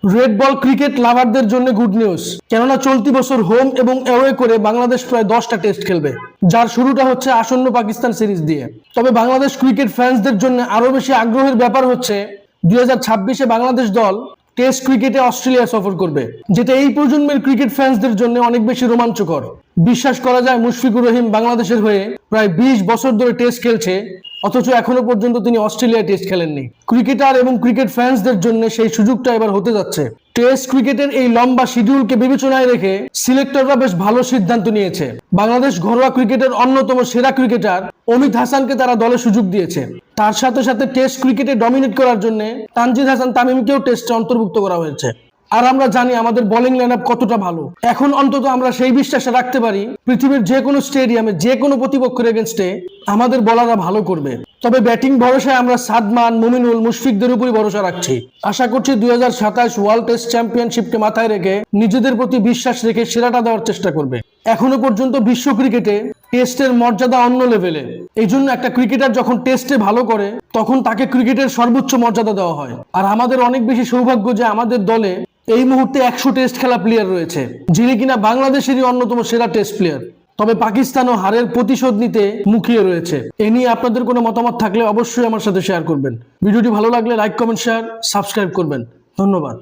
Red ball cricket লাভারদের জন্য good news, কেননা চলতি বছর হোম এবং অ্যাওয়ে করে বাংলাদেশ প্রায় 10টা টেস্ট খেলবে, যার শুরুটা হচ্ছে আসন্ন পাকিস্তান সিরিজ দিয়ে। তবে বাংলাদেশ ক্রিকেট ফ্যান্সদের জন্য আরো বেশি আগ্রহের ব্যাপার হচ্ছে 2026-এ বাংলাদেশ দল টেস্ট ক্রিকেটে অস্ট্রেলিয়া সফর করবে, যেটা এই প্রজন্মের ক্রিকেট ফ্যান্সদের জন্য অনেক বেশি রোমাঞ্চকর। বিশ্বাস করা যায় মুশফিকুর রহিম বাংলাদেশের হয়ে প্রায় 20 বছর ধরে টেস্ট খেলছে, অথচ এখনো পর্যন্ত তিনি অস্ট্রেলিয়া টেস্ট খেলেননি। ক্রিকেটার এবং ক্রিকেট ফ্যান্সদের জন্য সেই সুযোগটা এবার হতে যাচ্ছে। টেস্ট ক্রিকেটের এই লম্বা শিডিউলকে বিবেচনায় রেখে সিলেক্টররা বেশ ভালো সিদ্ধান্ত নিয়েছে। বাংলাদেশ ঘরোয়া ক্রিকেটের অন্যতম সেরা ক্রিকেটার অমিত হাসানকে তারা দলে সুযোগ দিয়েছে। তার সাথে সাথে টেস্ট ক্রিকেটে ডমিনেট করার জন্য তানজিদ হাসান তামিমকেও টেস্টে অন্তর্ভুক্ত করা হয়েছে। আর আমরা জানি আমাদের বোলিং লাইনআপ কতটা ভালো। এখন অন্তত আমরা সেই বিশ্বাসে রাখতে পারি পৃথিবীর যে কোনো স্টেডিয়ামে যে কোনো প্রতিপক্ষের এগেনস্টে আমাদের বোলাররা ভালো করবে। তবে ব্যাটিং ভরসায় আমরা সাদমান, মুমিনুল, মুশফিকদের উপরই ভরসা রাখছি। আশা করছি 2027 ওয়ার্ল্ড টেস্ট চ্যাম্পিয়নশিপকে মাথায় রেখে নিজেদের প্রতি বিশ্বাস রেখে সেরাটা দেওয়ার চেষ্টা করবে। এখনো পর্যন্ত বিশ্ব ক্রিকেটে টেস্টের মর্যাদা অন্য লেভেলে। এই জন্য একটা ক্রিকেটার যখন টেস্টে ভালো করে তখন তাকে ক্রিকেটের সর্বোচ্চ মর্যাদা দেওয়া হয়। আর আমাদের অনেক বেশি সৌভাগ্য যে আমাদের দলে এই মুহূর্তে 100 টেস্ট খেলা প্লেয়ার রয়েছে, যিনি কিনা বাংলাদেশেরই অন্যতম সেরা টেস্ট প্লেয়ার। তবে পাকিস্তানও হারের প্রতিশোধ নিতে মুখিয়ে রয়েছে। এ নিয়ে আপনাদের কোনো মতামত থাকলে অবশ্যই আমার সাথে শেয়ার করবেন। ভিডিওটি ভালো লাগলে লাইক, কমেন্ট, শেয়ার, সাবস্ক্রাইব করবেন। ধন্যবাদ।